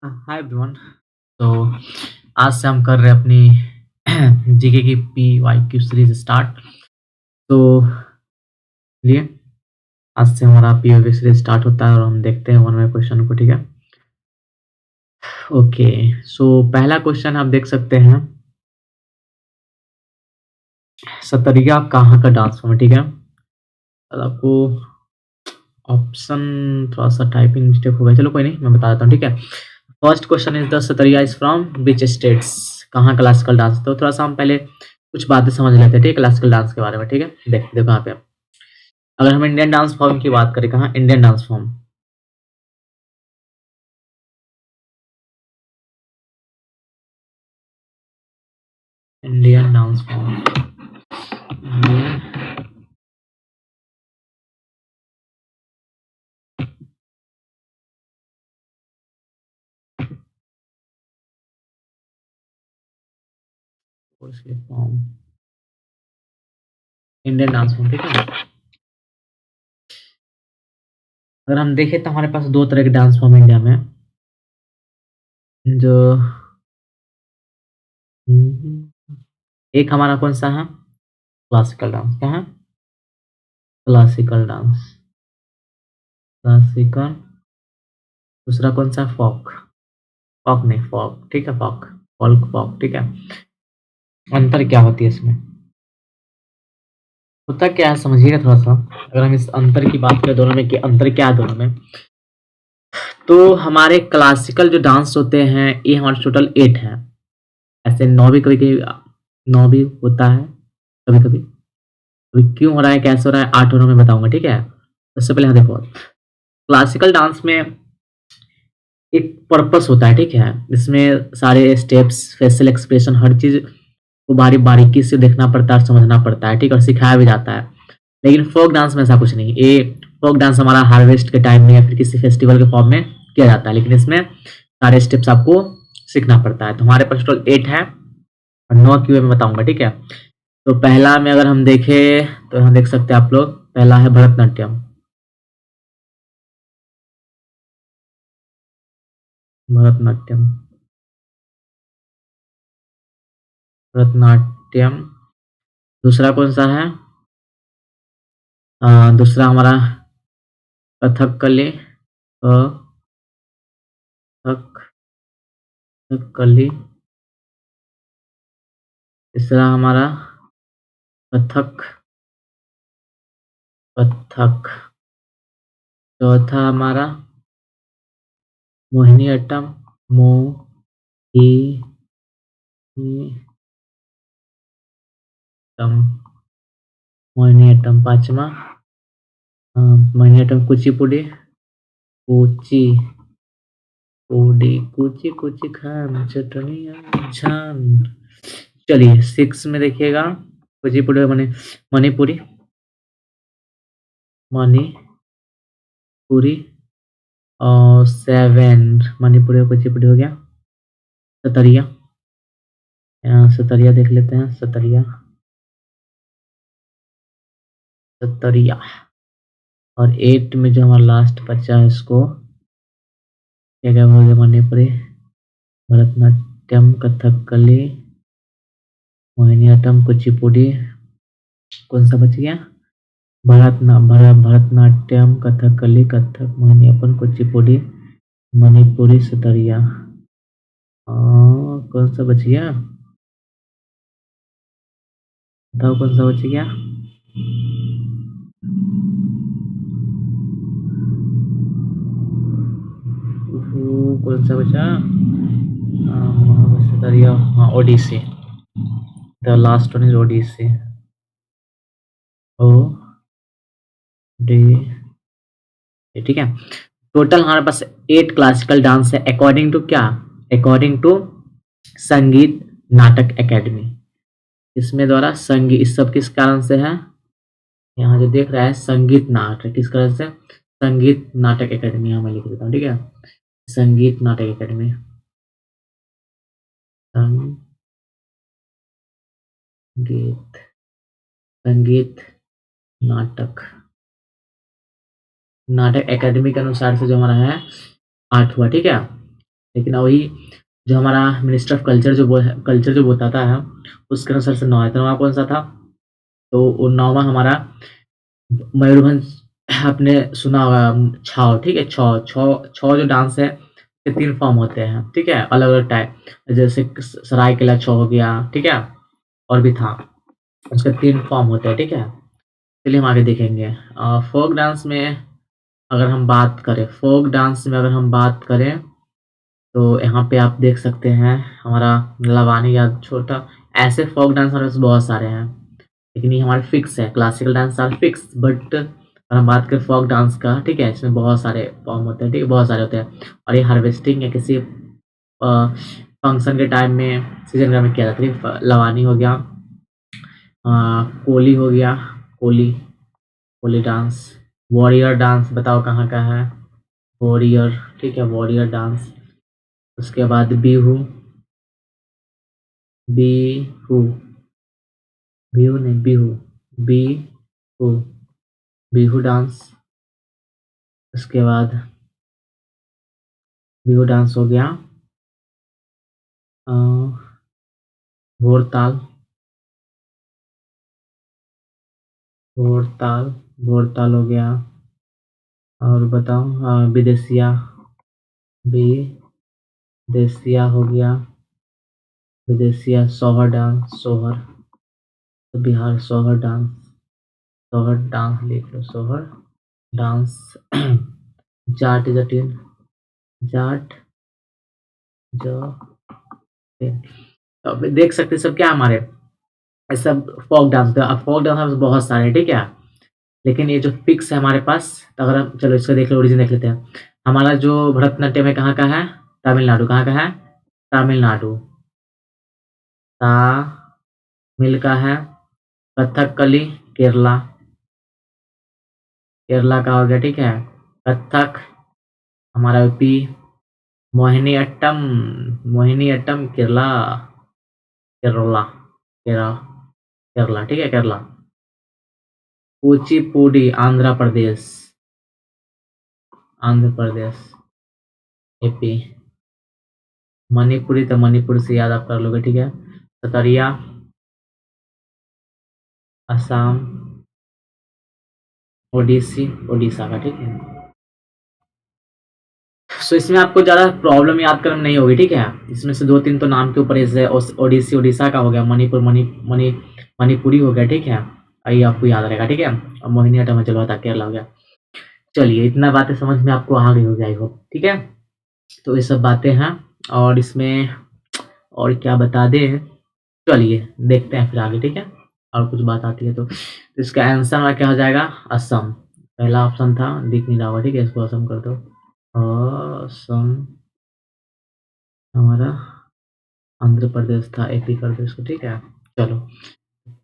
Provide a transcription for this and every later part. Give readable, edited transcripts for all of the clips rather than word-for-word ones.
Hi everyone. तो आज से हम कर रहे हैं अपनी जीके की पीवाईक्यू सीरीज स्टार्ट। तो लिए आज से हमारा पीवाईक्यू सीरीज स्टार्ट होता है और हम देखते हैं वन बाय क्वेश्चन को। ठीक है, ओके। सो पहला क्वेश्चन आप देख सकते हैं, सतरिया कहाँ का डांस फॉर्म है। ठीक है, और आपको ऑप्शन थोड़ा सा टाइपिंग मिस्टेक हो गया, चलो कोई नहीं, मैं बता देता हूँ। ठीक है, first question is the Sattriya is from which states, कहाँ क्लासिकल डांस। तो थोड़ा सा हम पहले कुछ बातें समझ लेते हैं, ठीक है, क्लासिकल डांस के बारे में। ठीक है, देखो यहाँ पे अगर हम इंडियन डांस फॉर्म की बात करें, कहाँ Indian dance form, Indian dance form, form Indian dance form. ठीक है, अगर हम देखें तो हमारे पास दो तरह के डांस फॉर्म इंडिया में, जो एक हमारा कौन सा है, क्लासिकल डांस। क्या है, क्लासिकल डांस, क्लासिकल। दूसरा कौन सा, फोक, फोक नहीं फोक, ठीक है, फोक, फोल्क फोक। ठीक है, अंतर क्या होती है इसमें, होता क्या है समझिएगा थोड़ा सा। अगर हम इस अंतर की बात करें दोनों में कि अंतर क्या है दोनों में, तो हमारे क्लासिकल जो डांस होते हैं ये हमारे टोटल 8 हैं। ऐसे 9 भी कभी कभी 9 भी होता है, कभी कभी। अभी क्यों हो रहा है, कैसे हो रहा है, 8 होना मैं बताऊंगा। ठीक है, सबसे पहले यहाँ देखो, क्लासिकल डांस में एक पर्पस होता है। ठीक है, इसमें सारे स्टेप्स, फेशियल एक्सप्रेशन, हर चीज को बारीकी से देखना पड़ता है, समझना पड़ता है। ठीक है, और सिखाया भी जाता है। लेकिन फोक डांस में ऐसा कुछ नहीं। ये फोक डांस हमारा हार्वेस्ट के टाइम में या फिर किसी फेस्टिवल के फॉर्म में किया जाता है, लेकिन इसमें सारे स्टेप्स आपको सीखना पड़ता है। तो हमारे पास टोटल 8 है और 9 की वे में बताऊंगा। ठीक है, तो पहला में अगर हम देखें तो यहाँ देख सकते हैं आप लोग, पहला है भरतनाट्यम, भरतनाट्यम, भरतनाट्यम। दूसरा कौन सा है, दूसरा हमारा कथकली, कथक, कथकली। तीसरा हमारा कथक, कथक। चौथा हमारा मोहिनीअट्टम, मोहिनीअट्टम, मोहिनीअट्टम। पांचवा मोहिनीअट्टम कुचिपुड़ी, कुची पुड़ी, कुची कुची खान चटनिया छान। चलिए 6 में देखिएगा, कुचिपुड़ी मणि, मणिपुरी, मणिपुरी। और 7 मणिपुरी और कुचिपुड़ी हो गया। सतरिया, सतरिया देख लेते हैं, सतरिया, सतरिया। और 8 में जो हमारा लास्ट बचा है, इसको क्या क्या बोल गया, मणिपुरी, भरतनाट्यम, कथकली, मोहिनीअट्टम, कुचिपुड़ी। कौन सा बच गया, भरतनाट्यम, कथकली, कथक, मोहिनीअट्टम, कुचिपुड़ी, मणिपुरी, सतरिया। कौन सा बच गया, बताओ कौन सा बच गया। कौन सा बचा, सतरिया, हाँ Odissi, the last one is Odissi, O D. ठीक है, टोटल हमारे पास 8 क्लासिकल डांस है, अकॉर्डिंग टू क्या, according to Sangeet Natak academy. इसमें द्वारा संगीत, इस सब किस कारण से है, यहाँ जो देख रहा है संगीत नाटक, किस कारण से, संगीत नाटक एकेडमी, यहाँ मैं लिख देता हूँ। ठीक है, संगीत नाटक एकेडमी, संगीत, संगीत नाटक, नाटक एकेडमी के अनुसार से जो हमारा है 8 हुआ। ठीक है, लेकिन वही जो हमारा मिनिस्टर ऑफ कल्चर कल्चर जो बताता है, उसके अनुसार से 9 है। तो 9वां कौन-सा था? तो वो 9वां हमारा मयूरभंज आपने सुना होगा छाव, ठीक है? छौ छौ छौ जो डांस है, इसके 3 फॉर्म होते हैं, ठीक है? अलग-अलग टाइप, जैसे सरायकेला छौ हो गया, ठीक है? और भी था, उसके 3 फॉर्म होते हैं, ठीक है? चलिए हम आगे देखेंगे। फ़ोक डांस में अगर हम बात करें फ़ोक डांस में अगर हम बात करें, तो यहाँ पे आप देख सकते हैं हमारा लवानी या छोटा, ऐसे फ़ोक डांस हमारे पास बहुत सारे हैं। लेकिन ये हमारे फिक्स है, classical dance are fix, but अगर हम बात करें फ़ोक डांस का, ठीक है? इसमें बहुत सारे फॉर्म होते हैं, ठीक है? बहुत सारे होते हैं और ये हार्वेस्टिंग या किसी फंक्शन के टाइम में सीज़न में किया जाता है। लवानी हो गया, कोली हो गया, Koli Koli dance, warrior dance बताओ कहाँ का है? वॉरियर, ठीक है? Warrior dance. उसके बाद बिहू, बिहू, बिहू नहीं बिहू, बिहू, बिहू डांस। उसके बाद बिहू डांस हो गया। अ, भोरताल, भोरताल, भोरताल हो गया। और बताओ विदेशिया, विदेशिया हो गया, विदेशिया, सोहर डांस, सोहर, तो बिहार सोहर डांस, सोहर डांस लिख लो, सोहर डांस। जाट जटिन, जाट जटिन। अब देख सकते हैं सब क्या हमारे, ये सब फ़ोक डांस होता है। अब फ़ोक डांस हमारे पास बहुत सारे हैं, ठीक है? लेकिन ये जो फिक्स है हमारे पास, तो अगर हम चलो इसका देख लो, ओरिजिन देख लेते हैं। हमारा जो भरतनाट्यम है कहाँ का है? तमिलनाडु। कहाँ का है? तमिलनाडु। तामिल का है। कथकली केरला, केरला का हो गया, ठीक है? कथक हमारा यूपी। मोहिनीअट्टम, मोहिनीअट्टम केरला, केरला, केरला, केरला, ठीक है? केरला। कुचिपुड़ी आंध्र प्रदेश, आंध्र प्रदेश, एपी। मणिपुरी तो मणिपुर से याद आप कर लोगे, ठीक है? सतरिया असम, ओडिसी ओडिशा का, ठीक है? सो इसमें आपको ज़्यादा प्रॉब्लम याद करना नहीं होगी, ठीक है? इसमें से 2-3 तो नाम के ऊपर जैसे ओडिसी ओडिशा का हो गया, मणिपुर मणिपुरी हो गया, ठीक है? ये आपको याद रहेगा, ठीक है? और मोहिनीअट्टम चलो बता केरला हो गया। चलिए इतना बातें समझ में आपको आ गई होगी आई होप, ठीक है? तो ये सब बातें हैं और इसमें और क्या बता दें? चलिए देखते हैं फिर आगे, ठीक है? और कुछ बात आती है तो इसका आंसर हमारा क्या हो जाएगा? असम। पहला ऑप्शन था, दिख नहीं रहा होगा, ठीक है? इसको असम कर दो। असम हमारा आंध्र प्रदेश था, एपी कर दो इसको, ठीक है? चलो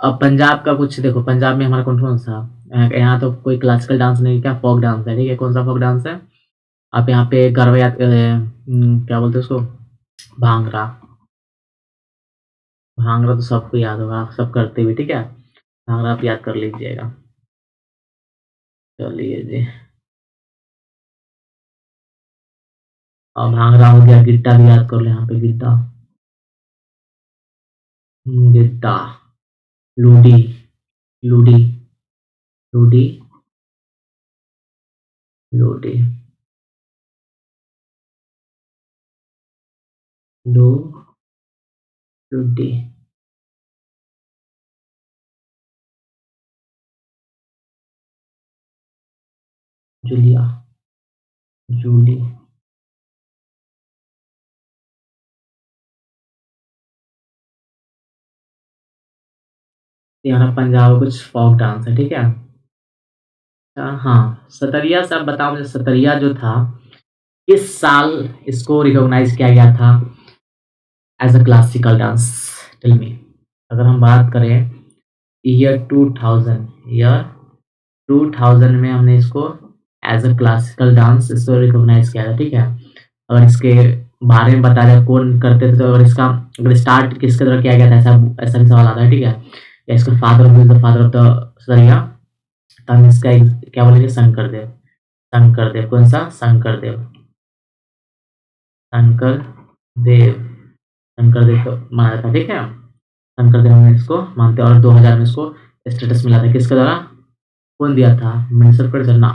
अब पंजाब का कुछ देखो, पंजाब में हमारा कौन-कौन सा? यहाँ तो कोई क्लासिकल डांस नहीं, क्या फ़ोक डांस है, ठीक है? कौन-सा फ़ोक डांस है? आप यहाँ पे गरबा क्या बोलते हैं उसको? भांगड़ा। भांगड़ा तो सबको याद होगा, सब करते भी, ठीक है? भांगड़ा आप याद कर लीजिएगा। चलिए जी। और भांगड़ा हो गया, गिट्टा भी याद कर लो यहाँ पे, गिट्टा। गिट्टा, लूडी, लूडी, लूडी, लूडी, लू लूडी, जूलिया, जूली। ये हमारा पंजाब का कुछ फ़ोक डांस है, ठीक है? हाँ, सतरिया से आप बताओ मुझे, सतरिया जो था, किस साल इसको रिकॉग्नाइज़ किया गया था as a classical dance? Tell me. अगर हम बात करें ईयर 2000, ईयर 2000 में हमने इसको एज़ अ क्लासिकल डांस इसको रिकॉग्नाइज़ किया था, ठीक है? अगर इसके बारे में बताया जाए कौन करते थे, तो अगर स्टार्ट किसके द्वारा किया गया था, ऐसा ऐसा भी सवाल आता है, ठीक है? या इसका father, who is the father of the Sattriya? तो हम इसका क्या बोलेंगे? शंकरदेव। शंकरदेव, कौन-सा? शंकरदेव, शंकर देव, शंकर देव को माना जाता है, ठीक है। शंकर देव में इसको मानते हैं और 2000 में इसको स्टेटस मिला था, किसके द्वारा, कौन दिया था, मिनिस्टर कल्चर ना,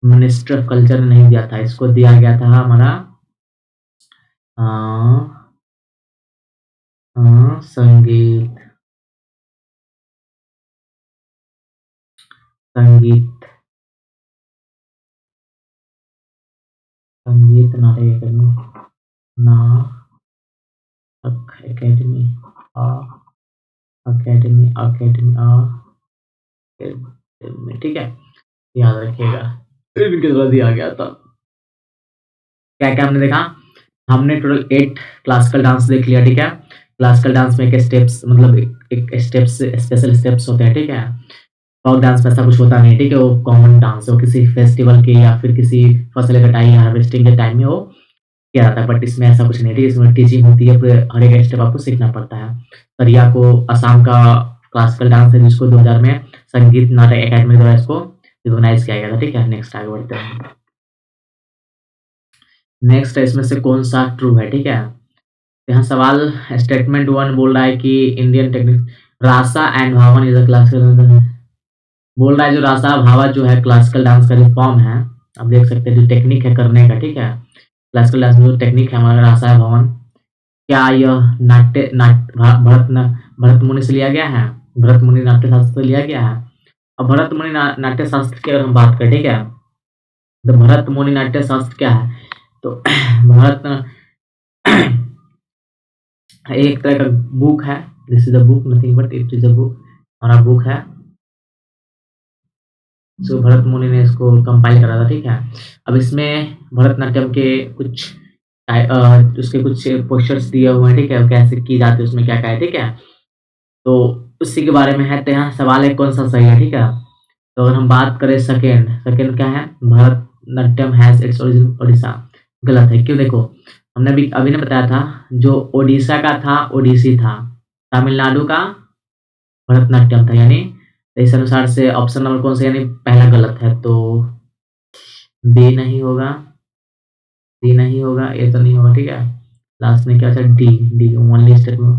मिनिस्टर ऑफ कल्चर ने नहीं दिया था, इसको दिया गया था हमारा संगीत, संगीत, संगीत नाटक अकेडमी, नाटक अकेडमी, अकेडमी, अकेडमी, ठीक है, याद रखिएगा, इनके द्वारा दिया गया था। क्या क्या हमने देखा, हमने टोटल 8 क्लासिकल डांस देख लिया, ठीक है। क्लासिकल डांस में एक स्टेप्स, मतलब एक स्टेप्स, स्पेशल स्टेप्स होते हैं, ठीक है। फोक डांस में ऐसा कुछ होता नहीं, ठीक है, वो कॉमन डांस हो, किसी फेस्टिवल के या फिर किसी फसल कटाई या हार्वेस्टिंग के टाइम में वो किया जाता है, बट इसमें ऐसा कुछ नहीं, ठीक है, इसमें टीचिंग होती है, पूरे हर एक स्टेप आपको सीखना पड़ता है। सरिया को असम का क्लासिकल डांस है, जिसको 2000 में संगीत नाटक अकेडमी द्वारा इसको रिकॉग्नाइज किया गया था, ठीक है। नेक्स्ट आगे बढ़ते हैं। नेक्स्ट है, इसमें से कौन सा ट्रू है, ठीक है। यहाँ सवाल स्टेटमेंट 1 बोल रहा है कि इंडियन टेक्निक रासा एंड भावन इज अ क्लासिकल, बोल रहा है जो रासा भावा जो है क्लासिकल डांस का जो फॉर्म है, आप देख सकते हैं जो टेक्निक है करने का, ठीक है। क्लासिकल डांस में जो टेक्निक है हमारा रासा भवन, क्या यह नाट्य भरत मुनि से लिया गया है, भरत मुनि नाट्य शास्त्र से लिया गया है। अब भरत मुनि नाट्य शास्त्र की अगर हम बात करें, ठीक है, तो भरत मुनि नाट्य शास्त्र क्या है, तो भरत एक तरह का बुक है, this is a book, nothing but it is a book, हमारा बुक है, सो भरत मुनि ने इसको कंपाइल करा था, ठीक है। अब इसमें भरतनाट्यम के कुछ उसके कुछ पोस्टर्स दिए हुए हैं, ठीक है, कैसे की जाती है, उसमें क्या क्या है, ठीक है, तो उसी के बारे में है। तो यहाँ सवाल है कौन सा सही है, ठीक है। तो अगर हम बात करें सेकेंड, सेकेंड क्या है, Bharatanatyam has its origin Odisha, गलत है, क्यों, देखो हमने अभी ने बताया था जो ओडिशा का था ओडिसी था, तमिलनाडु का भरतनाट्यम था, यानी इस अनुसार से ऑप्शन नंबर कौन सा, यानी पहला गलत है, तो बी नहीं होगा, सी नहीं होगा, ए तो नहीं होगा, ठीक है। लास्ट में क्या था, D, D only statement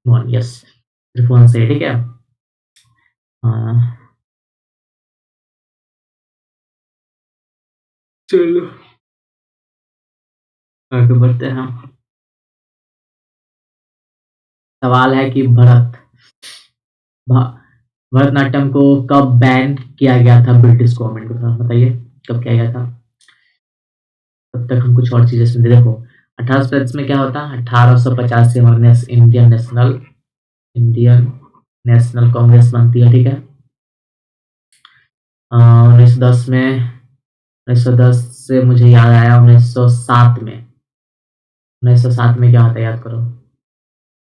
one, yes, सिर्फ वन से, ठीक है। हाँ चलो आगे बढ़ते हैं। सवाल है कि भरतनाट्यम को कब बैन किया गया था ब्रिटिश गवर्नमेंट के साथ, बताइए कब किया गया था। तब तक हम कुछ और चीजें सुनते, देखो 18 में क्या होता है, 1850 से हमारे इंडियन नेशनल कांग्रेस बनती है, ठीक है। 1910 में, 1910 से मुझे याद आया 1907 में, 1907 में क्या होता है, याद करो,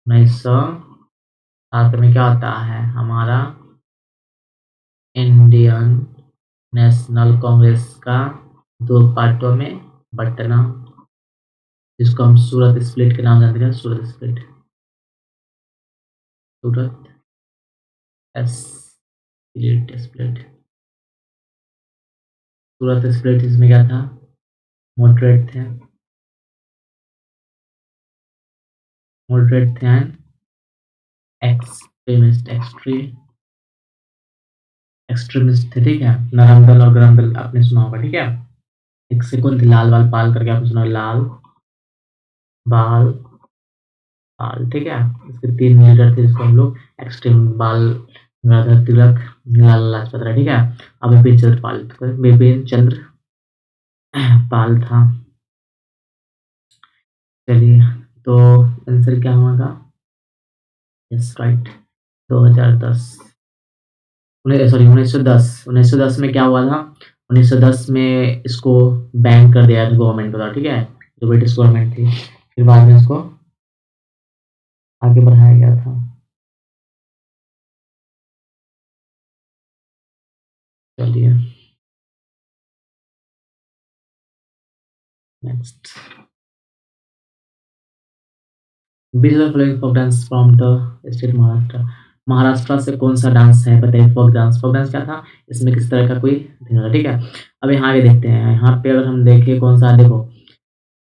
1907 में क्या होता है हमारा इंडियन नेशनल कांग्रेस का 2 पार्टों में बंटना, जिसको हम सूरत स्प्लिट के नाम जानते हैं, सूरत स्प्लिट, सूरत स्प्लिट, स्प्लिट, सूरत स्प्लिट, इसमें क्या था, मॉडरेट थे, मॉडरेट थे एंड एक्सट्रीमिस्ट, एक्सट्रीमिस्ट थे, ठीक है। नरम दल और गरम दल आपने सुना होगा, ठीक है। एक सेकंड, लाल बाल पाल करके आपने सुना, लाल बाल पाल, ठीक है। इसके 3 लीडर थे, जिसको हम लोग एक्सट्रीम बाल गंगाधर तिलक, लाला लाजपत राय, ठीक है। अब बिपिन चंद्र पाल था। चलिए, तो आंसर क्या होगा, यस राइट, 2010, सॉरी 1910 में क्या हुआ था, 1910 में इसको बैन कर दिया गवर्नमेंट द्वारा, ठीक है, जो ब्रिटिश गवर्नमेंट थी, फिर बाद में इसको आगे बढ़ाया गया था। चलिए next, folk dance from the state Maharashtra, Maharashtra से कौन सा डांस है, बताइए। फोक डांस, फोक डांस क्या था, इसमें किस तरह का कोई, ठीक है। अब यहाँ आगे देखते हैं, यहाँ पे अगर हम देखें कौन सा, देखो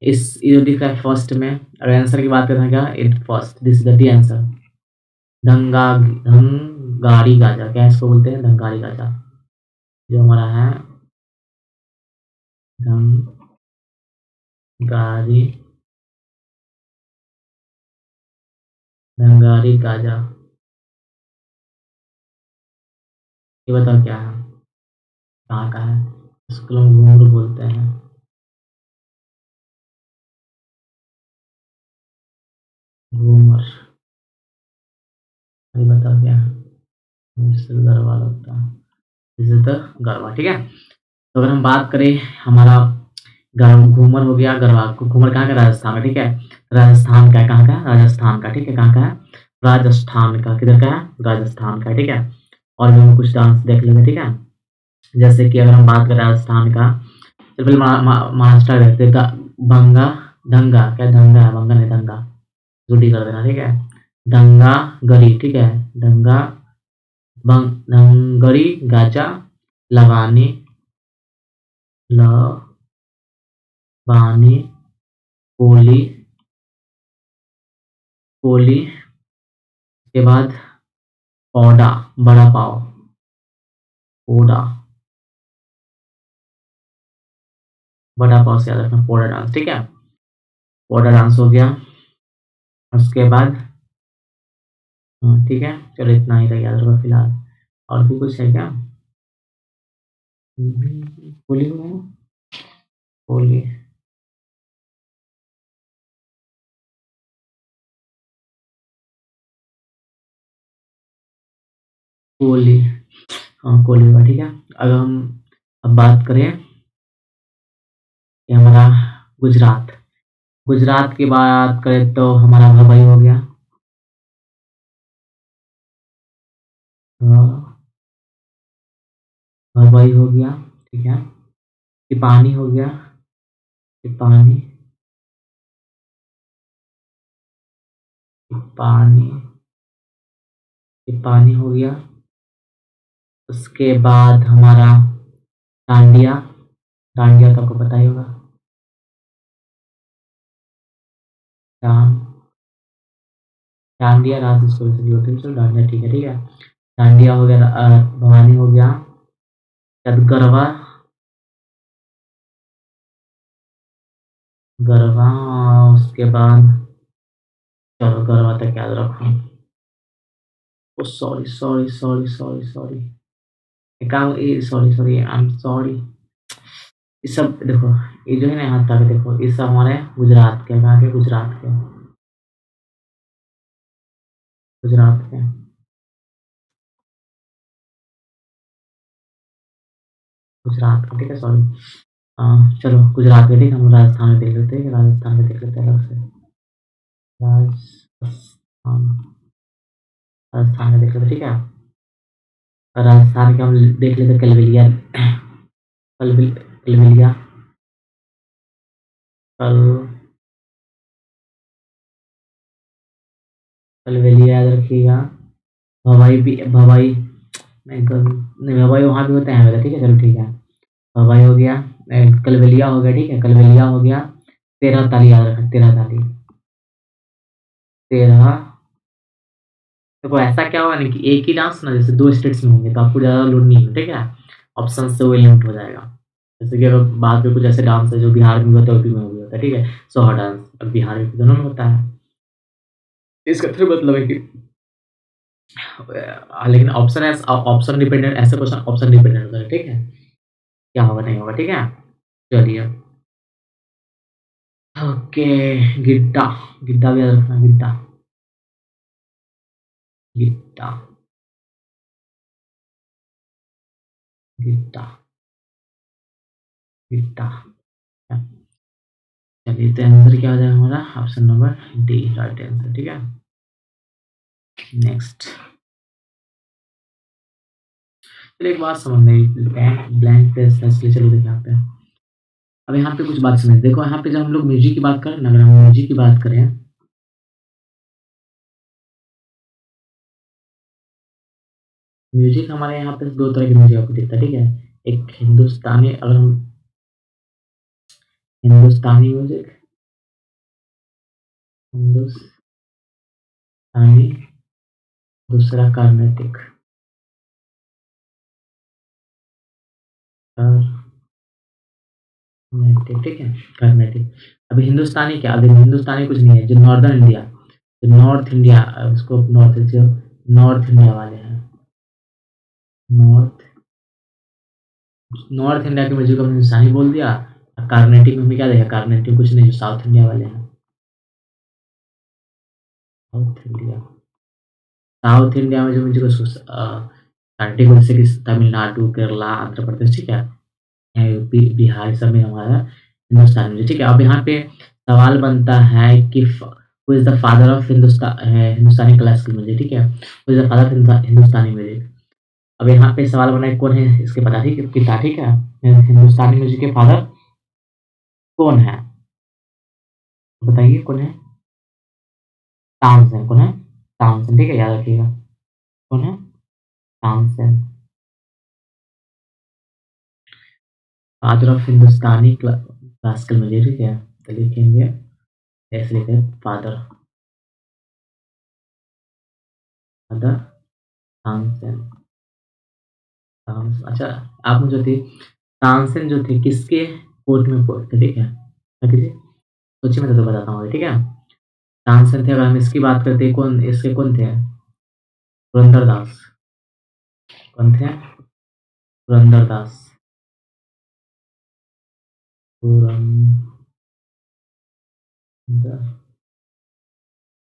इस ये जो दिख रहा है फर्स्ट में, अगर आंसर की बात करें क्या, it first, this is the D answer. Dhangari Gaja, क्या इसको बोलते हैं, धंगारी गाजा, जो हमारा है धंगारी, धंगारी गाजा, ये बताओ क्या है, कहाँ का है, इसको लोग घूंघरू बोलते हैं, घूमर, ये बताओ क्या है, इससे गरबा लगता है, इसे तो गरबा, ठीक है। तो अगर हम बात करें हमारा घूमर हो गया, गरबा, घूमर कहाँ का, राजस्थान का, ठीक है। राजस्थान का है, कहाँ का है, राजस्थान का, ठीक है, कहाँ का है, राजस्थान का, किधर का है, राजस्थान का, ठीक है। और भी हम कुछ डांस देख लेंगे, ठीक है। जैसे कि अगर हम बात करें राजस्थान का, तो पहले महाराष्ट्र देखते हैं, भंगा, धंगा, क्या धंगा है, भंगा नहीं, धंगा, जुटी कर देना, ठीक है। दंगा गरी, ठीक है, दंगा दंगरी गाजा, लवानी, लवानी, कोली, कोली के बाद पौडा, बड़ा पाव, पोडा, बड़ा पाव से याद रखना, पोडा डांस, ठीक है। पोडा डांस हो गया, उसके बाद ठीक है, चलो इतना ही रह याद रखो फिलहाल। और भी कुछ है क्या, होली हो गया, होली, कोली, हाँ कोली हुआ, ठीक है। अगर हम अब बात करें कि हमारा गुजरात, गुजरात की बात करें तो हमारा भवाई हो गया, भवाई हो गया, ठीक है। टिपानी हो गया, टिपानी, टिपानी, टिपानी हो गया। उसके बाद हमारा डांडिया, डांडिया तो आपको पता ही होगा, डां डांडिया रात स्कूल से होती है, चलो डांडिया, ठीक है, ठीक है। डांडिया हो गया, भवानी हो गया, गरबा, गरबा, उसके बाद चलो गरबा तक याद रखो। Oh sorry sorry sorry sorry sorry, काम sorry sorry, I am sorry. ये सब देखो, ये जो है ना यहाँ तक देखो, ये सब हमारे गुजरात के, कहाँ के, गुजरात के, गुजरात के, गुजरात के, ठीक है, सॉरी। चलो गुजरात के, ठीक है, हम राजस्थान में देख लेते हैं, राजस्थान में देख लेते हैं अलग से, राजस्थान, राजस्थान में देख लेते हैं, ठीक है। राजस्थान के हम देख लेते हैं, कलबेलिया, कलबेलिया, कल कलबेलिया याद रखिएगा। भवाई भी, भवाई नहीं, नहीं भवाई वहाँ भी होता है वैसे, ठीक है, चलो ठीक है। भवाई हो गया, कलबेलिया हो गया, ठीक है, कलबेलिया हो गया। तेरह ताली याद रखना, तेरह ताली, तेरह। देखो ऐसा क्या होगा ना कि एक ही डांस ना जैसे दो स्टेट्स में होंगे तो आपको ज़्यादा लोड नहीं है, ठीक है, ऑप्शन से वो एलिमिनेट हो जाएगा। जैसे कि अगर बात में कुछ ऐसे डांस है जो बिहार में भी होता है, यूपी में भी होता है, ठीक है, सोहर डांस, अब बिहार में भी दोनों में होता है। इसका फिर मतलब है कि लेकिन ऑप्शन है, ऑप्शन डिपेंडेंट, ऐसे क्वेश्चन ऑप्शन डिपेंडेंट होता है, ठीक है, क्या होगा नहीं होगा, ठीक है। चलिए, ओके, गिट्टा, गिट्टा भी याद रखना, गिट्टा, गिट्टा, गिट्टा, गिट्टा, चलिए तो आंसर क्या हो जाएगा हमारा, option number D right answer, ठीक है। नेक्स्ट, चलिए एक बात समझ नहीं, ब्लैंक ब्लैंक पेज था इसलिए, चलो देखिए यहाँ पे, अब यहाँ पे कुछ बात समझ, देखो यहाँ पे जब हम लोग म्यूजिक की बात करें ना, अगर हम म्यूजिक की बात करें, म्यूजिक हमारे यहाँ पे दो तरह के म्यूजिक आपको दिखता है, ठीक है। एक हिंदुस्तानी, अगर हम हिंदुस्तानी म्यूजिक, हिंदुस्तानी, दूसरा कर्नाटिक। कर्नाटिक, ठीक है, कर्नाटिक। अभी हिंदुस्तानी क्या, अभी हिंदुस्तानी कुछ नहीं है, जो नॉर्दर्न इंडिया, जो नॉर्थ इंडिया, उसको नॉर्थ, जो नॉर्थ इंडिया वाले हैं, नॉर्थ नॉर्थ इंडिया के म्यूजिक को हमने हिंदुस्तानी बोल दिया। कार्नेटिक में हमें क्या देखा, कार्नेटिक कुछ नहीं, जो साउथ इंडिया वाले हैं, साउथ इंडिया, साउथ इंडिया में जो म्यूजिक कार्नेटिक, जैसे कि तमिलनाडु, केरला, आंध्र प्रदेश, ठीक है, यूपी, बिहार, सब में हमारा हिंदुस्तानी म्यूजिक, ठीक है। अब यहाँ पे सवाल बनता है कि who is the father of Hindustani classical music, ठीक है, who is the father of Hindustani music. अब यहाँ पे सवाल बना है कौन है इसके पता, ठीक है, पिता, ठीक है, हिंदुस्तानी म्यूजिक के फादर कौन है, बताइए कौन है। तानसेन, कौन है, तानसेन, ठीक है, याद रखिएगा, कौन है, Tansen, father of Hindustani classical music, ठीक है। तो लिखेंगे, ऐसे लिखे, फादर, फादर तानसेन, अच्छा, आप मुझे थे, तानसेन जो थे किसके कोर्ट में पढ़ते, ठीक है, सोचिए, मैं तो बताता हूँ, ठीक है। तानसेन थे, अगर हम इसकी बात करते हैं, कौन इसके कौन थे, पुरंदरदास, कौन थे, पुरंदरदास, पुरंदर,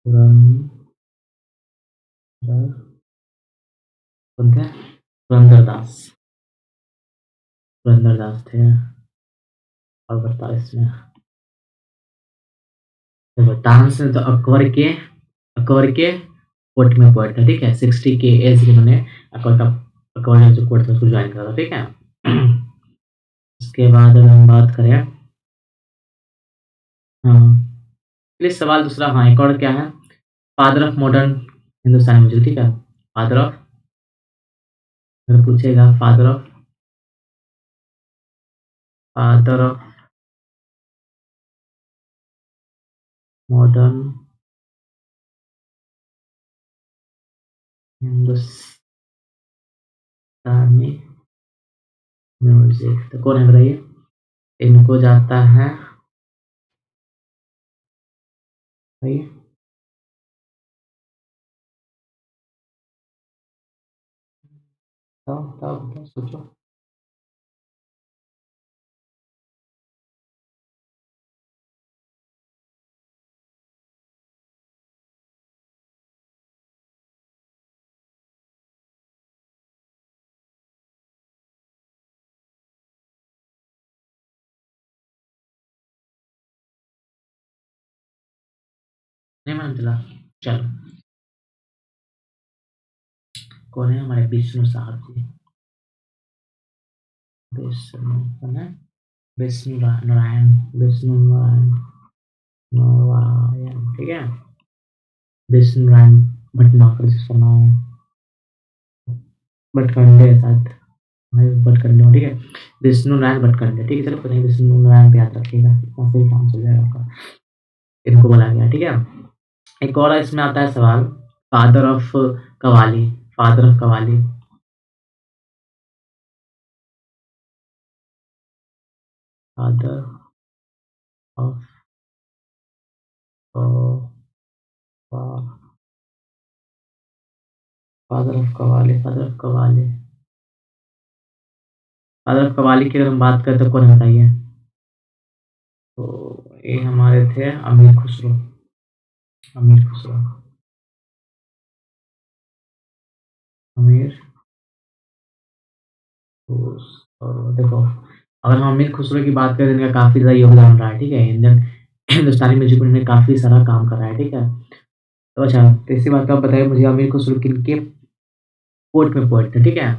पुरंदर, कौन थे, पुरंदरदास, पुरंदरदास थे। और बताओ इसमें, देखो तानसेन तो अकबर के कोर्ट में पढ़ा था, ठीक है, 60 के एज में उन्होंने अकबर का जो कोर्ट था उसको ज्वाइन करा था, ठीक है। उसके बाद अगर हम बात करें, हाँ, चलिए सवाल दूसरा, हाँ, एक और क्या है, father of modern Hindustani music, ठीक है, फादर ऑफ, अगर पूछेगा father of modern Hindustani music, तो कौन है बताइए, इनको जाता है, बताइए, बताओ, सोचो, नहीं मालूम चला, चलो, कौन है हमारे विष्णु साहब जी, विष्णु, कौन है, विष्णु नारायण, ठीक है, विष्णु नारायण भटनागर जिसका नाम है, भटखंडे शायद, हाँ, भटखंडे में, ठीक है, विष्णु नारायण भटखंडे, ठीक है, चलो पता नहीं, विष्णु नारायण पे याद रखिएगा, इतना सही काम चल जाएगा आपका, इनको बोला गया, ठीक है। एक और इसमें आता है सवाल, father of qawwali, father of qawwali, father of father of qawwali, father of qawwali की अगर हम बात करें तो कौन है बताइए, तो ये हमारे थे अमीर खुसरो, अमीर खुसरो, अमीर खुसरो, देखो, अगर हम अमीर खुसरो की बात करें तो इनका काफ़ी ज़्यादा योगदान रहा है, ठीक है, इंडियन हिंदुस्तानी म्यूजिक में इन्होंने काफ़ी सारा काम करा है, ठीक है। तो अच्छा, तो इसी बात का आप बताइए मुझे, अमीर खुसरो किनके कोर्ट में पोएट थे, ठीक है।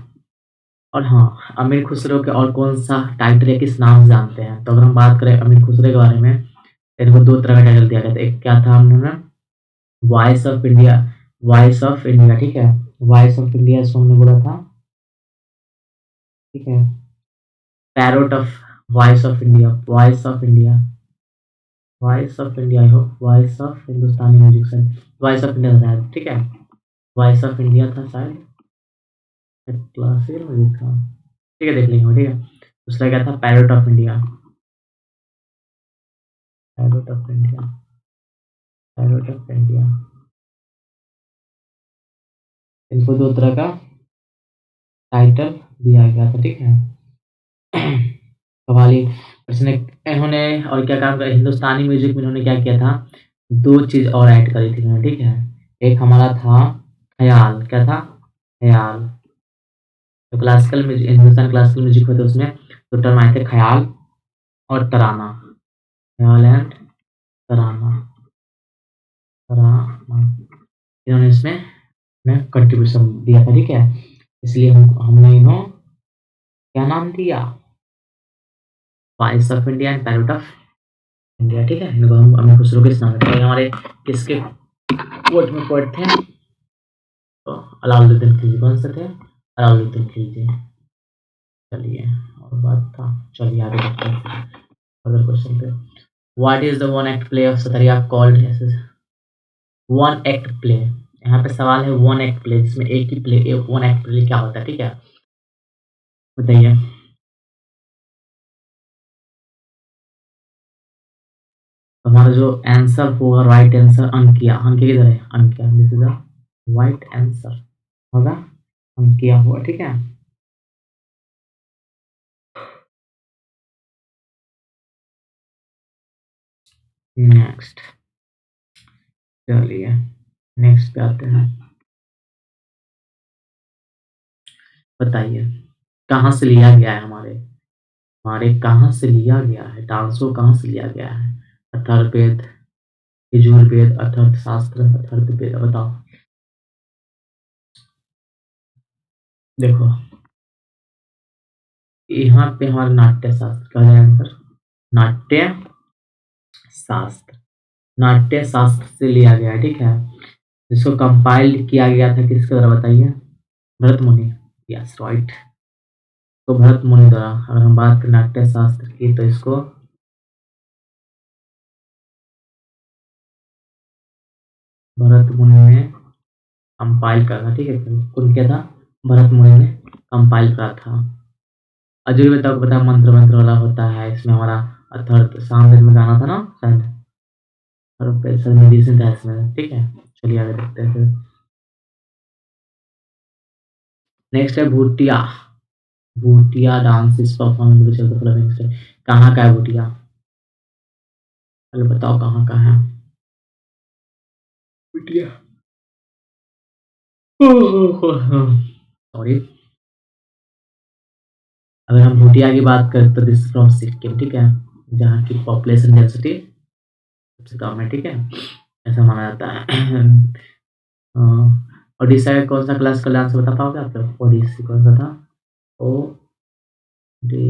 और हाँ, अमीर खुसरो के और कौन-सा टाइटल या किस नाम से जानते हैं? तो अगर हम बात करें अमीर खुसरो के बारे में, तो इनको 2 तरह का टाइटल दिया गया था। एक क्या था उन्होंने, voice of India, voice of India, ठीक है? वॉइस ऑफ इंडिया इसको हमने बोला था, ठीक है? Parrot of, voice of India, voice of India, voice of India, I hope voice of Hindustani music शायद वॉइस ऑफ इंडिया था शायद, ठीक है, वॉइस ऑफ इंडिया था शायद, क्लासिकल म्यूजिक था, ठीक है, देख लेंगे, ठीक है। दूसरा क्या था, parrot of India, parrot of India, parrot of India. इनको दो तरह का टाइटल दिया गया था, ठीक है। कव्वाली इसने इन्होंने और क्या काम किया, हिंदुस्तानी म्यूजिक में इन्होंने क्या किया था, दो चीज और ऐड करी थी इन्होंने, ठीक है। एक हमारा था ख्याल, क्या था, ख्याल। तो classical music, Hindustan classical music होते उसमें दो टर्म आए थे, ख्याल और तराना, ख्याल एंड तराना, तराना। इन्होंने इसमें कंट्रीब्यूशन दिया था, ठीक है। इसलिए हमने इन्हों क्या नाम दिया, voice of India and parrot of India, ठीक है। इनको हम हमें खुसरो के नाम रखते हैं। हमारे किसके कोर्ट में पोएट थे, तो अलाउद्दीन खिलजी, कौन से थे, अलाउद्दीन खिलजी। चलिए, और बात था, चलिए आगे बढ़ते हैं अगले क्वेश्चन पे। What is the one act play of Sattriya called, one act play, यहाँ पे सवाल है वन एक्ट प्ले, जिसमें एक ही प्ले, वन एक्ट प्ले क्या होता है, ठीक है, बताइए। हमारा जो आंसर होगा, राइट आंसर अंकिया, अंकिया किधर है, Ankiya, this is the right answer होगा, अंकिया हुआ, ठीक है। नेक्स्ट, चलिए नेक्स्ट पे आते हैं। बताइए कहाँ से लिया गया है, हमारे हमारे कहाँ से लिया गया है, डांस को कहाँ से लिया गया है, अथर्ववेद, यजुर्वेद, अर्थशास्त्र, अथर्ववेद, बताओ। देखो यहाँ पे हमारा नाट्य शास्त्र का है आंसर, नाट्य शास्त्र, नाट्य शास्त्र से लिया गया है, ठीक है। इसको कंपाइल्ड किया गया था किसके द्वारा, बताइए, भरत मुनि, यस राइट। तो भरत मुनि द्वारा, अगर हम बात करें नाट्य शास्त्र की, तो इसको भरत मुनि ने कंपाइल करा था, ठीक है। कौन किया था, भरत मुनि ने कंपाइल करा था। अजुर्वेद तक पता मंत्र मंत्र वाला होता है, इसमें हमारा अथर्व सामवेद में गाना था ना शायद, और पैसा मेडिसिन था इसमें, ठीक है। चलिए आगे देखते हैं फिर। नेक्स्ट है Bhutia, Bhutia dance is perform in which of the following state, कहाँ का है भूटिया, चलो बताओ कहाँ का है भूटिया। सॉरी, अगर हम भूटिया की बात करें तो दिस फ्रॉम सिक्किम, ठीक है, जहाँ की पॉपुलेशन डेंसिटी सबसे कम है, ठीक है, ऐसा माना जाता है। ओडिशा का कौन सा क्लासिकल डांस बता पाओगे आप लोग, ओडिसी कौन सा था, ओ डी,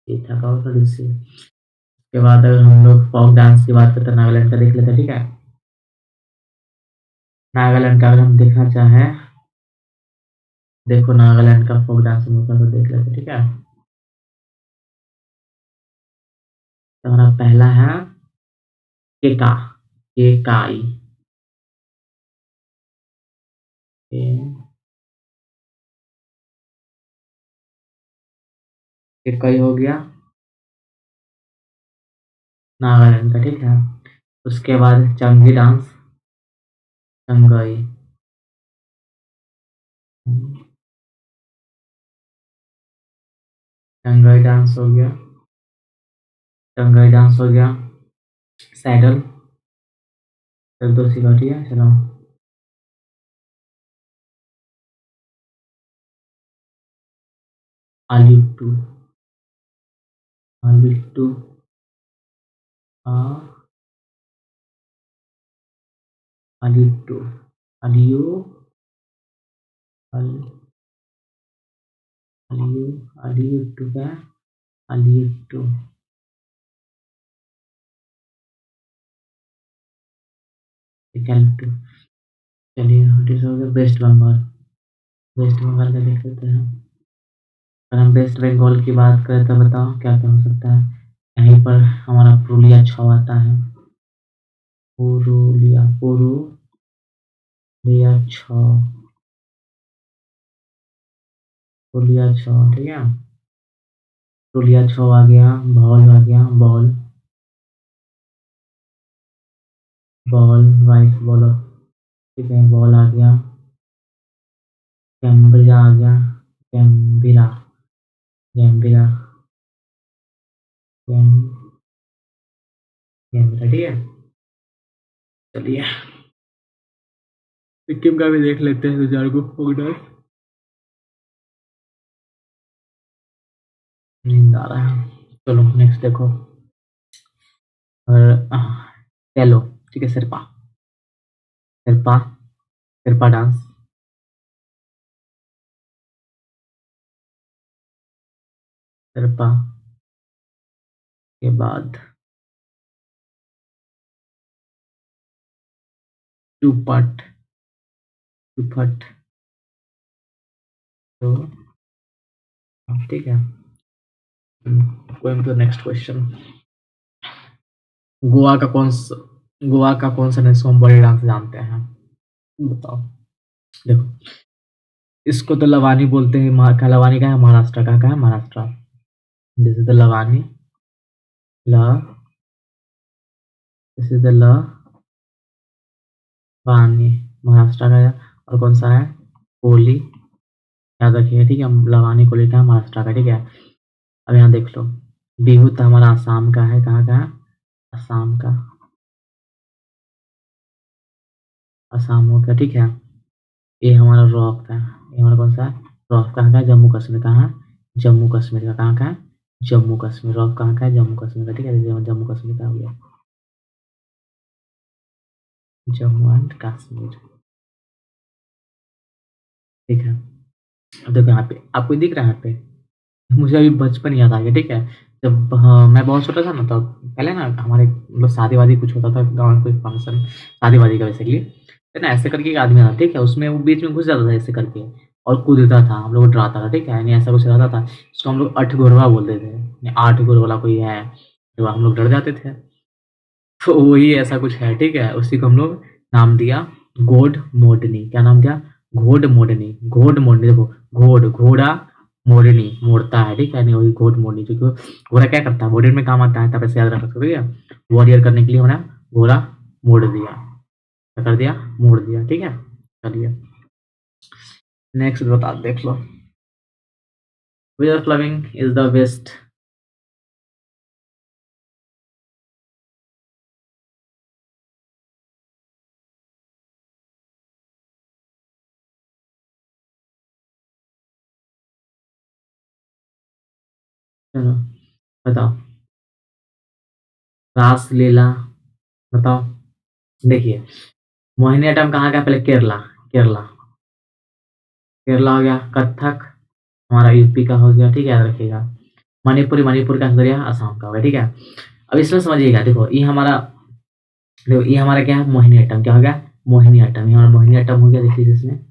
ये था कौन सा ओडिसी। उसके बाद अगर हम लोग फोक डांस की बात करते हैं, नागालैंड का देख लेते हैं, ठीक है। नागालैंड का अगर हम देखना चाहें, देखो नागालैंड का फोक डांस हम लोग देख लेते हैं, ठीक है। तो हमारा पहला है केका, केकाई, केकाई हो गया नागालैंड का, ठीक है। उसके बाद चंगी डांस, चंगाई, चंगाई डांस हो गया, चंगाई डांस हो गया। सैडल, चल दो सिखा, ठीक है, चलो। आलिप्टू, आलिप्टू, आ, आलिप्टू, आलियो, आल, आलियो, आलिप्टू का, आलिप्टू, इकलिप्टू। चलिए नोटिस हो गया। वेस्ट बंगाल, वेस्ट बंगाल का देख लेते हैं। अगर हम वेस्ट बंगाल की बात करें तो बताओ क्या क्या हो सकता है, यहीं पर हमारा पुरुलिया छाव आता है। पुरुलिया छाव, पुरुलिया छाव, ठीक है। पुरुलिया छाव आ गया, भौल आ गया, बॉल राइस बॉलर, ठीक है, बॉल आ गया। कैम्ब्रिया आ गया, कैम्बिरा, कैम्बिरा, कैम्बिरा, ठीक है। चलिए सिक्किम का भी देख लेते हैं, 2000 को फोक डांस। नींद आ रहा है, चलो नेक्स्ट देखो। और चलो ठीक है, सिरपा, सिरपा, सिरपा डांस, सिरपा के बाद चुपट, चुपट, तो ठीक है। Going to next question. Goa का कौन सा गोवा का कौन सा नेशनल बॉडी डांस जानते हैं? बताओ। देखो, इसको तो लवानी बोलते हैं। क्या लवानी का है? महाराष्ट्र का है? Maharashtra. This is the Lavani, ल this is the Lavani, Maharashtra का है। और कौन सा है? कोली, याद रखिए, ठीक है। लवानी कोली का है, महाराष्ट्र का, ठीक है। अब यहाँ देख लो, बिहू तो हमारा आसाम का है। कहाँ का है? असम का, असम हो गया, ठीक है। ये हमारा रॉक है, ये हमारा कौन सा है? रॉक कहाँ का है? जम्मू कश्मीर। कहाँ है? जम्मू कश्मीर का। कहाँ का है? जम्मू कश्मीर। रॉक कहाँ का है? जम्मू कश्मीर का, ठीक है। जम्मू कश्मीर का हो गया, जम्मू एंड कश्मीर, ठीक है। अब देखो यहाँ पे आपको दिख रहा है यहाँ पे, मुझे अभी बचपन याद आ गया, ठीक है। जब मैं बहुत छोटा था ना, तब पहले ना हमारे मतलब शादी-वादी कुछ होता था गाँव में, कोई फंक्शन, शादी-वादी का बेसिकली, तो ना ऐसे करके एक आदमी आता, ठीक है, उसमें वो बीच में घुस जाता था ऐसे करके और कूदता था, हम लोग को डराता था, ठीक है, यानी ऐसा कुछ रहता था, उसको हम लोग अठगोरवा बोलते थे, यानी 8 गोर वाला कोई है, तो हम लोग डर जाते थे। तो वही ऐसा कुछ है, ठीक है, उसी को हम लोग नाम दिया घोड़ मोरनी। क्या नाम दिया? घोड़ मोरनी, घोड़ मोरनी, देखो, घोड़ा, मोरनी, मोड़ता है, ठीक है, नहीं वही घोड़ मोरनी, क्योंकि घोड़ा क्या करता है? वॉरियर में काम आता है, तब ऐसे याद रख सकते हो, ठीक है। वॉरियर करने के लिए होना, घोड़ा मोड़ दिया, क्या कर दिया? मोड़ दिया, ठीक है। चलिए नेक्स्ट बता, देख लो। Which of following is the best? चलो बताओ, रासलीला, बताओ। देखिए, मोहिनीअट्टम कहाँ का? पहले केरला, केरला, केरला हो गया। कथक हमारा यूपी का हो गया, ठीक है, याद रखिएगा। मणिपुरी, मणिपुर का हो गया, असम का हो गया, ठीक है। अब इसमें समझिएगा, देखो ये हमारा, देखो ये हमारा क्या है? मोहिनीअट्टम, क्या हो गया? मोहिनीअट्टम, ये हमारा मोहिनीअट्टम हो गया, देखिए इसमें।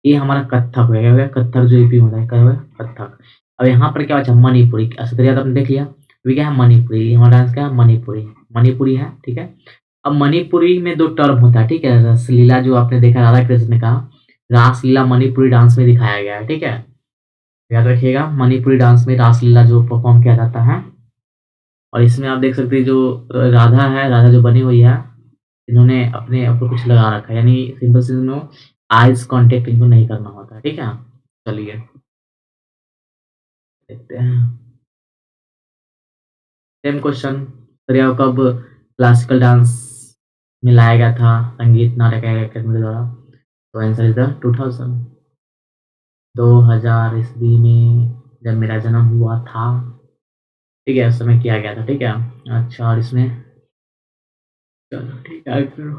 ये हमारा कथक हो गया, क्या हो गया? कथक जो यूपी में होता है, क्या हो गया? कथक। अब यहाँ पर क्या बचा? मणिपुरी, असुरिया तो आपने देख लिया, अभी क्या है? मणिपुरी, ये हमारा डांस क्या है? मणिपुरी, मणिपुरी है, ठीक है। अब मणिपुरी में 2 टर्म होता है, ठीक है। रसलीला जो आपने देखा राधा कृष्ण का, रासलीला मणिपुरी डांस में दिखाया गया है, ठीक है। याद रखिएगा, मणिपुरी डांस में रासलीला जो परफॉर्म किया जाता है। और इसमें आप देख सकते हैं जो राधा है, राधा जो बनी हुई है, इन्होंने अपने ऊपर कुछ लगा रखा है, यानी सिंपल सी नो, आइज कांटेक्ट इनको नहीं करना होता है, ठीक है। चलिए देखते हैं सेम क्वेश्चन। दरिया कब क्लासिकल डांस में लाया गया था संगीत नाटक अकादमी द्वारा? तो आंसर इज द 2000, 2000 ईस्वी में, जब मेरा जन्म हुआ था, ठीक है, उस समय किया गया था, ठीक है। अच्छा, और इसमें, चलो ठीक है, फिर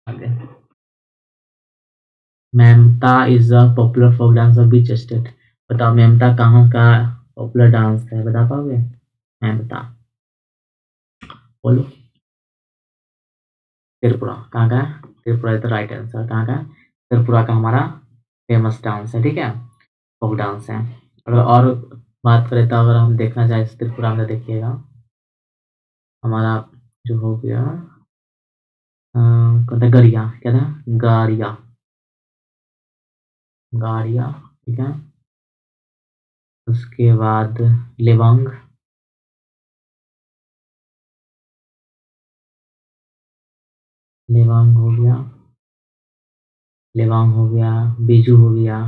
आगे। मेमता is a popular folk dance of which state? बताओ मेमता कहाँ का पॉपुलर डांस है, बता पाओगे? मेमता, बोलो। त्रिपुरा, कहाँ का है? Tripura is the right answer. कहाँ का है? त्रिपुरा का हमारा फेमस डांस है, ठीक है, फोक डांस है। और बात करें तो अगर हम देखना चाहें त्रिपुरा में देखिएगा हमारा जो हो गया कौन था गरिया क्या था गारिया गाड़िया ठीक है उसके बाद लेवांग लेवांग हो गया लेवांग हो गया बीजू हो गया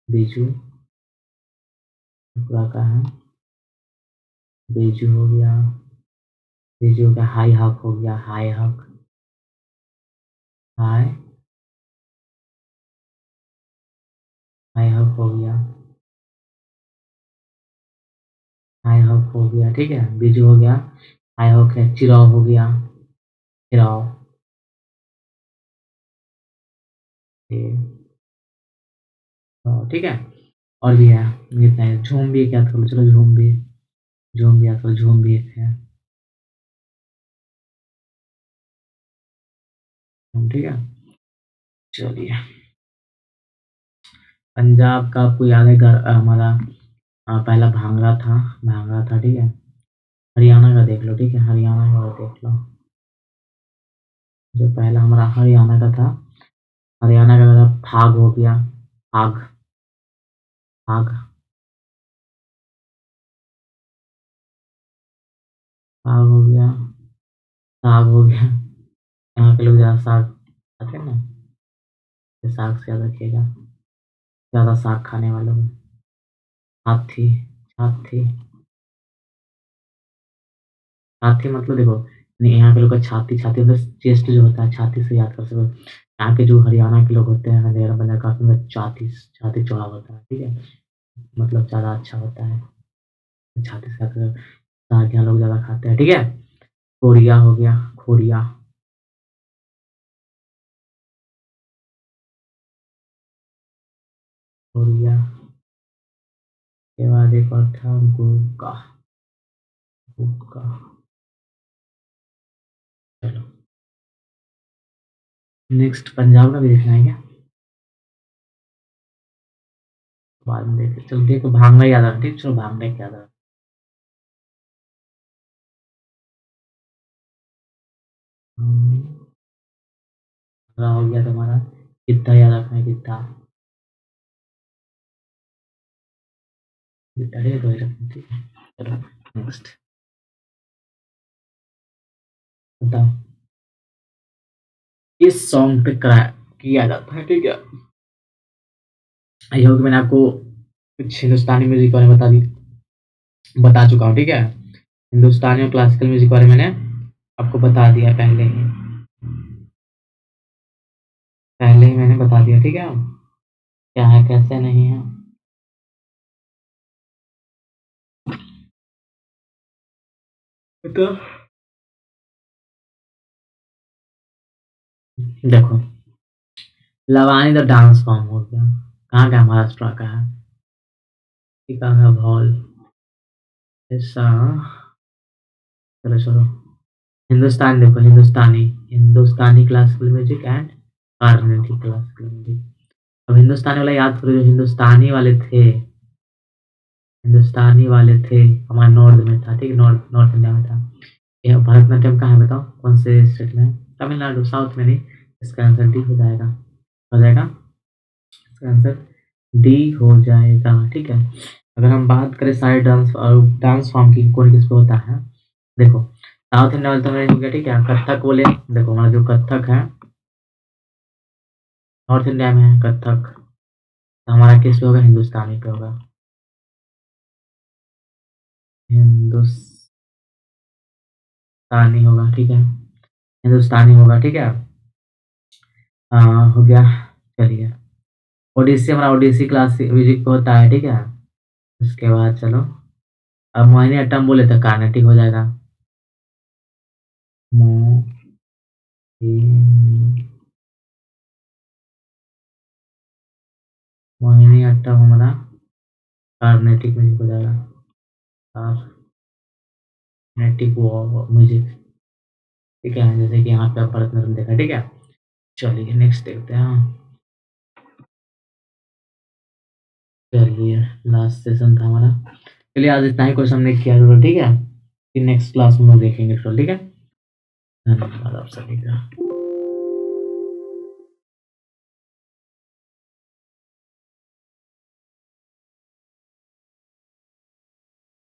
बीजू त्रिपुरा का है बीजू हो गया बीजू हो गया हाई हक हो गया हाई हक हाई हाई हक हो गया हाई हक हो गया ठीक है बीजू हो गया हाई हक है चिराव हो गया चिराव ठीक है और भी है कितना है झूम भी है क्या थोड़ा चलो झूम भी आजकल झूम भी एक है ठीक है चलिए पंजाब का आपको याद है हमारा पहला भांगड़ा था ठीक है हरियाणा का देख लो ठीक है हरियाणा का देख लो जो पहला हमारा हरियाणा का था हरियाणा का था फाग हो गया फाग फाग फाग हो गया साग हो गया यहाँ के लोग ज़्यादा साग खाते हैं ना ये साग से याद रखिएगा ज़्यादा साग खाने वालों में हाथी हाथी हाथी मतलब देखो नहीं यहाँ के लोग का छाती छाती मतलब चेस्ट जो होता है छाती से याद कर सको यहाँ के जो हरियाणा के लोग होते हैं हरियाणा पंजाब काफी में छाती छाती चौड़ा होता है ठीक है मतलब ज़्यादा अच्छा होता है छाती से याद करो साग यहाँ लोग ज़्यादा खाते हैं ठीक है कोरिया हो गया खोरिया खोरिया के बाद एक और था गुटका गुटका चलो नेक्स्ट पंजाब का भी देखना है क्या बाद में देखे चलो देखो भांगड़ा याद आ ठीक चलो भांगड़ा याद आ हो गया तुम्हारा कितना याद रखना है कितना कितना है दो ही रखना ठीक है चलो नेक्स्ट बताओ इस सॉन्ग पे करा किया जाता है ठीक है आई होप मैंने आपको कुछ हिंदुस्तानी म्यूजिक के बारे में बता चुका हूँ ठीक है हिंदुस्तानी और क्लासिकल म्यूजिक के बारे में मैंने आपको बता दिया पहले ही मैंने बता दिया ठीक है क्या है कैसे नहीं है तो देखो लवानी द डांस फॉर्म हो गया कहाँ का है? महाराष्ट्र का है ठीक है भौल ऐसा चलो चलो हिंदुस्तान देखो Hindustani classical music and Carnatic classical music अब हिंदुस्तानी वाला याद करो जो हिंदुस्तानी वाले थे हमारे नॉर्थ में था ठीक है नॉर्थ नॉर्थ इंडिया में था यह भरतनाट्यम कहाँ है बताओ कौन से स्टेट में है तमिलनाडु साउथ में नहीं इसका आंसर डी हो जाएगा इसका आंसर डी हो जाएगा ठीक है अगर हम बात करें सारे डांस फॉर्म की कौन किस पे होता है देखो साउथ इंडिया वाले तो मेरे हो गया ठीक है कथक बोले देखो हमारा जो कथक है नॉर्थ इंडिया में है कथक तो हमारा किस पे होगा हिंदुस्तानी पे होगा हिंदुस्तानी होगा ठीक है हिंदुस्तानी होगा ठीक है हो गया चलिए ओडिसी हमारा ओडिसी क्लासिक म्यूजिक पे होता है ठीक है उसके बाद चलो अब मोहिनी अट्टम बोले तो कार्नेटिक हो जाएगा मोहिनी मोहिनी अट्टम हमारा कार्नेटिक म्यूजिक हो जाएगा कार्नेटिक वो म्यूजिक ठीक है जैसे कि यहाँ पे आप भरतनाट्यम देखा ठीक है चलिए नेक्स्ट देखते हैं चलिए लास्ट सेशन था हमारा। चलिए आज इतना ही क्वेश्चन हमने किया टोटल, ठीक है? फिर नेक्स्ट क्लास में देखेंगे टोटल, ठीक है? धन्यवाद आप सभी का।